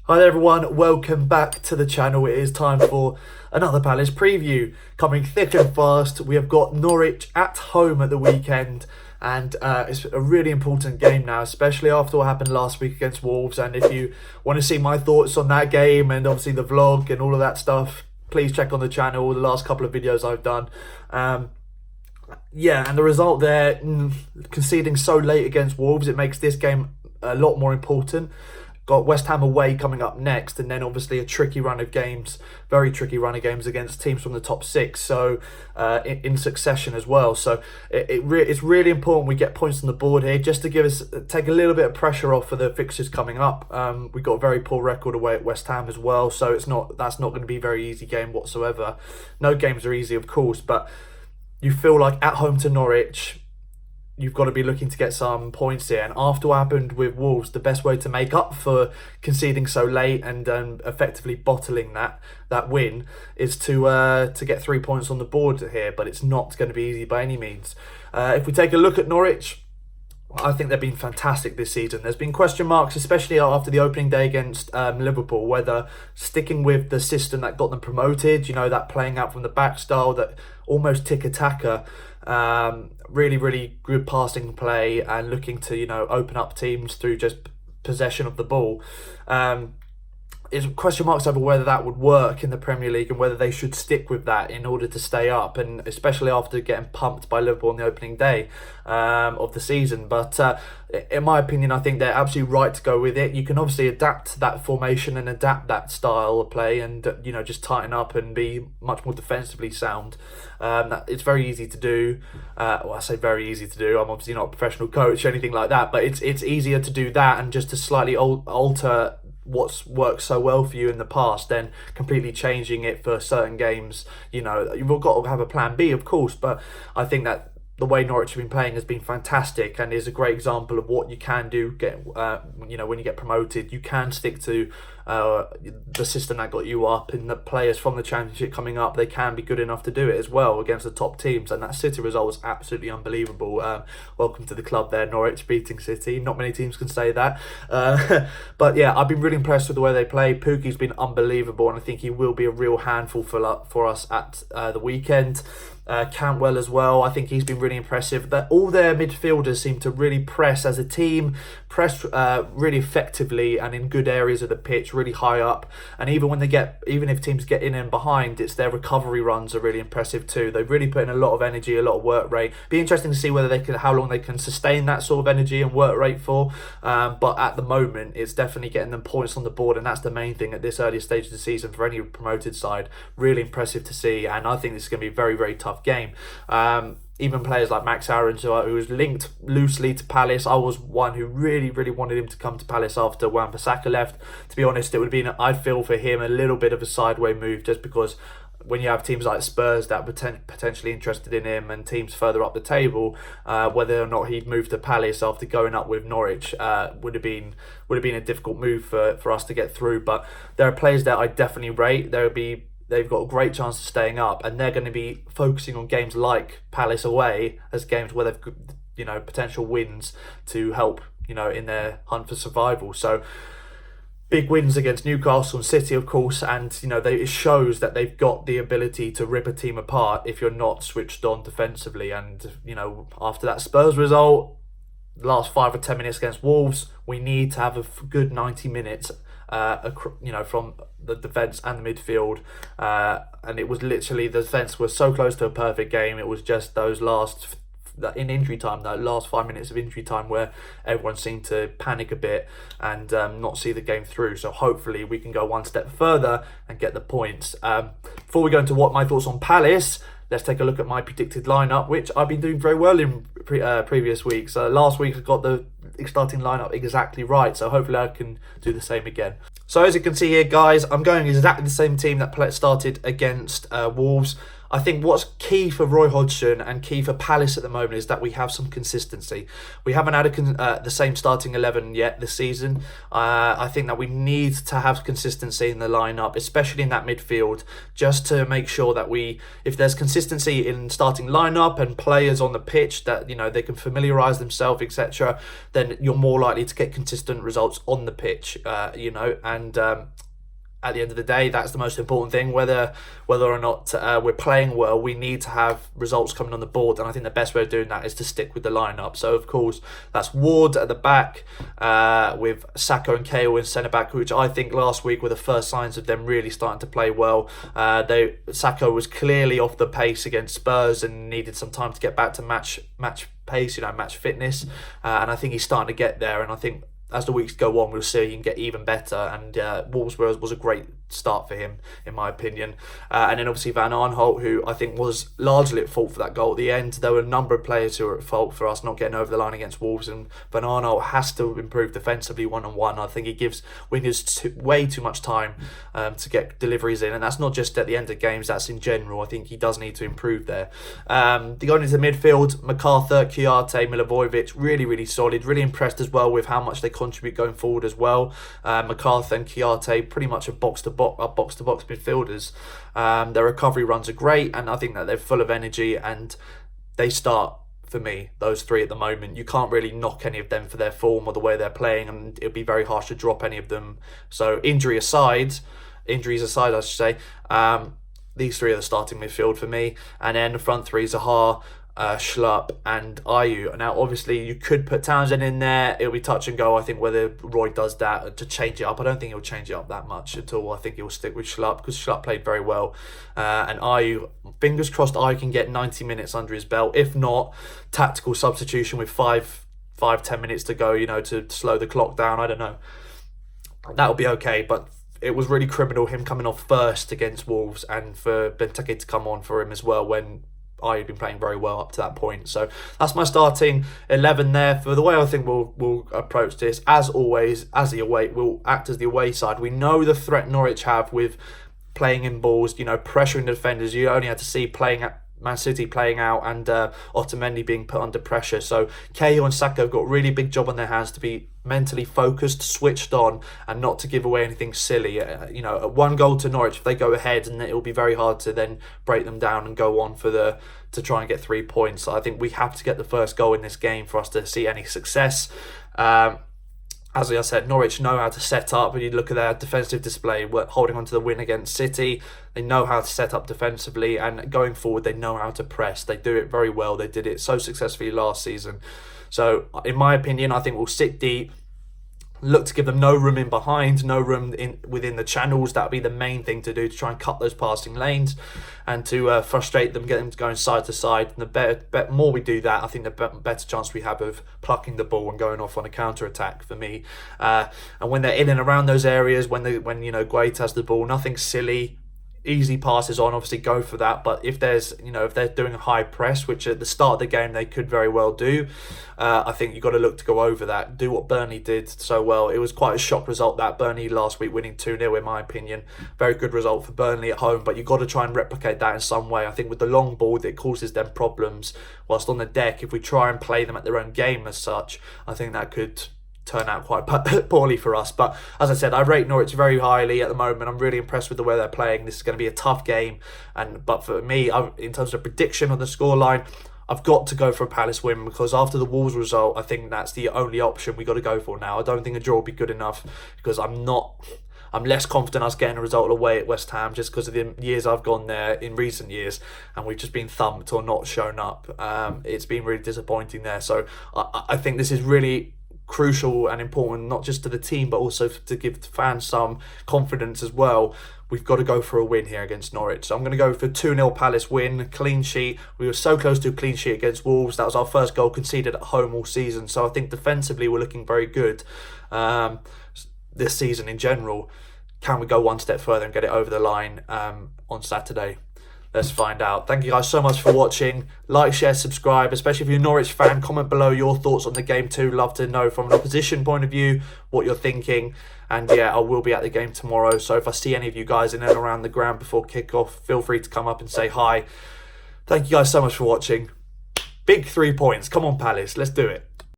Hi there everyone, welcome back to the channel. It is time for another Palace preview. Coming thick and fast, we have got Norwich at home at the weekend, and it's a really important game now, especially after what happened last week against Wolves. And if you want to see my thoughts on that game and obviously the vlog and all of that stuff, please check on the channel, the last couple of videos I've done. Yeah, and the result there, conceding so late against Wolves, it makes this game a lot more important. Got West Ham away coming up next, and then obviously a tricky run of games, very tricky run of games against teams from the top six, so in succession as well. So it's really important we get points on the board here, just to take a little bit of pressure off for the fixtures coming up. We've got a very poor record away at West Ham as well, so that's not going to be a very easy game whatsoever. No games are easy, of course, but you feel like at home to Norwich, you've got to be looking to get some points here. And after what happened with Wolves, the best way to make up for conceding so late and effectively bottling that win is to get 3 points on the board here. But it's not going to be easy by any means. If we take a look at Norwich, I think they've been fantastic this season. There's been question marks, especially after the opening day against Liverpool, whether sticking with the system that got them promoted, you know, that playing out from the back style, that almost tiki-taka, really good passing play and looking to, you know, open up teams through just possession of the ball. Is question marks over whether that would work in the Premier League and whether they should stick with that in order to stay up, and especially after getting pumped by Liverpool on the opening day of the season. But in my opinion, I think they're absolutely right to go with it. You can obviously adapt that formation and adapt that style of play and, you know, just tighten up and be much more defensively sound. It's very easy to do. Well, I say very easy to do. I'm obviously not a professional coach or anything like that, but it's easier to do that and just to slightly alter what's worked so well for you in the past, then completely changing it for certain games. You know, you've got to have a plan B, of course, but I think that the way Norwich have been playing has been fantastic and is a great example of what you can do. You know, when you get promoted, you can stick to the system that got you up, and the players from the Championship coming up, they can be good enough to do it as well against the top teams. And that City result was absolutely unbelievable. Welcome to the club there, Norwich beating City. Not many teams can say that. But yeah, I've been really impressed with the way they play. PUKKI's been unbelievable, and I think he will be a real handful for us at the weekend. Cantwell as well, I think he's been really impressive. That all their midfielders seem to really press as a team, press really effectively and in good areas of the pitch, really high up. And even if teams get in and behind, it's their recovery runs are really impressive too. They've really put in a lot of energy, a lot of work rate. Be interesting to see how long they can sustain that sort of energy and work rate for. But at the moment, it's definitely getting them points on the board, and that's the main thing at this early stage of the season for any promoted side. Really impressive to see, and I think this is going to be a very tough game. Even players like Max Aarons, who was linked loosely to Palace. I was one who really wanted him to come to Palace after Wan-Bissaka left. To be honest, it would have been, I'd feel for him, a little bit of a sideway move, just because when you have teams like Spurs that were potentially interested in him and teams further up the table, whether or not he'd move to Palace after going up with Norwich would have been a difficult move for us to get through. But there are players that I definitely rate. They've got a great chance of staying up, and they're going to be focusing on games like Palace away as games where they've, you know, potential wins to help, you know, in their hunt for survival. So big wins against Newcastle and City, of course, and, you know, it shows that they've got the ability to rip a team apart if you're not switched on defensively. And, you know, after that Spurs result, the last 5 or 10 minutes against Wolves, we need to have a good 90 minutes you know, from the defence and the midfield, and it was literally, the defence was so close to a perfect game. It was just those last 5 minutes of injury time where everyone seemed to panic a bit and not see the game through. So hopefully we can go one step further and get the points. Before we go into what my thoughts on Palace, let's take a look at my predicted lineup, which I've been doing very well in previous weeks. Last week I got the starting lineup exactly right, so hopefully I can do the same again. So as you can see here, guys, I'm going exactly the same team that started against Wolves. I think what's key for Roy Hodgson and key for Palace at the moment is that we have some consistency. We haven't had the same starting 11 yet this season. I think that we need to have consistency in the lineup, especially in that midfield, just to make sure that if there's consistency in starting lineup and players on the pitch that they can familiarise themselves, etc., then you're more likely to get consistent results on the pitch. At the end of the day, that's the most important thing. Whether or not we're playing well, we need to have results coming on the board, and I think the best way of doing that is to stick with the lineup. So of course that's Ward at the back, with Sacco and Cahill in centre back, which I think last week were the first signs of them really starting to play well. Sacco was clearly off the pace against Spurs and needed some time to get back to match pace, match fitness, and I think he's starting to get there. And I think as the weeks go on, we'll see he can get even better. And Wolves was a great start for him, in my opinion. And then obviously Van Aanholt, who I think was largely at fault for that goal at the end. There were a number of players who were at fault for us not getting over the line against Wolves, and Van Aanholt has to improve defensively one-on-one. I think he gives wingers way too much time to get deliveries in, and that's not just at the end of games, that's in general. I think he does need to improve there. Going into the midfield, MacArthur, Chiarte, Milivojevic, really, really solid. Really impressed as well with how much they contribute going forward as well. MacArthur and Chiarte pretty much a box-to-box midfielders. Their recovery runs are great, and I think that they're full of energy, and they start, for me, those three at the moment. You can't really knock any of them for their form or the way they're playing, and it would be very harsh to drop any of them. So injuries aside, I should say, these three are the starting midfield for me. And then the front three, Zaha, Schlupp and Ayew. Now obviously you could put Townsend in there, it'll be touch and go. I think whether Roy does that to change it up, I don't think he'll change it up that much at all. I think he'll stick with Schlupp because Schlupp played very well, and Ayew, fingers crossed Ayew can get 90 minutes under his belt. If not, tactical substitution with 5-10 minutes to go, to slow the clock down. I don't know, that'll be okay. But it was really criminal him coming off first against Wolves, and for Benteke to come on for him as well when I've been playing very well up to that point. So that's my starting 11 there. For the way I think we'll approach this, as always, we'll act as the away side. We know the threat Norwich have with playing in balls, pressuring the defenders. You only had to see Man City playing out and Otamendi being put under pressure. So Cahill and Sacco have got a really big job on their hands to be mentally focused, switched on, and not to give away anything silly. One goal to Norwich, if they go ahead, and it'll be very hard to then break them down and go on to try and get 3 points. I think we have to get the first goal in this game for us to see any success. As I said, Norwich know how to set up. When you look at their defensive display, holding on to the win against City, they know how to set up defensively, and going forward, they know how to press. They do it very well. They did it so successfully last season. So, in my opinion, I think we'll sit deep, look to give them no room in behind, no room within the channels. That'll be the main thing to do, to try and cut those passing lanes and to frustrate them, get them going side to side. And the more we do that, I think the better chance we have of plucking the ball and going off on a counter attack for me. And when they're in and around those areas, when Guaita has the ball, nothing silly. Easy passes on, obviously go for that. But if they're doing a high press, which at the start of the game they could very well do, I think you've got to look to go over that. Do what Burnley did so well. It was quite a shock result, that Burnley last week winning 2-0 in my opinion. Very good result for Burnley at home, but you've got to try and replicate that in some way. I think with the long ball, it causes them problems. Whilst on the deck, if we try and play them at their own game as such, I think that could turn out quite poorly for us. But as I said, I rate Norwich very highly at the moment. I'm really impressed with the way they're playing. This is going to be a tough game, but for me, in terms of prediction on the scoreline, I've got to go for a Palace win, because after the Wolves result, I think that's the only option we got to go for now. I don't think a draw will be good enough, because I'm less confident us getting a result away at West Ham, just because of the years I've gone there in recent years and we've just been thumped or not shown up. It's been really disappointing there. So I think this is really crucial and important, not just to the team, but also to give fans some confidence as well. We've got to go for a win here against Norwich. So I'm going to go for 2-0 Palace win, clean sheet. We were so close to a clean sheet against Wolves. That was our first goal conceded at home all season. So I think defensively we're looking very good this season in general. Can we go one step further and get it over the line on Saturday? Let's find out. Thank you guys so much for watching. Like, share, subscribe, especially if you're a Norwich fan. Comment below your thoughts on the game too. Love to know from an opposition point of view what you're thinking. And yeah, I will be at the game tomorrow. So if I see any of you guys in and around the ground before kickoff, feel free to come up and say hi. Thank you guys so much for watching. Big 3 points. Come on, Palace. Let's do it.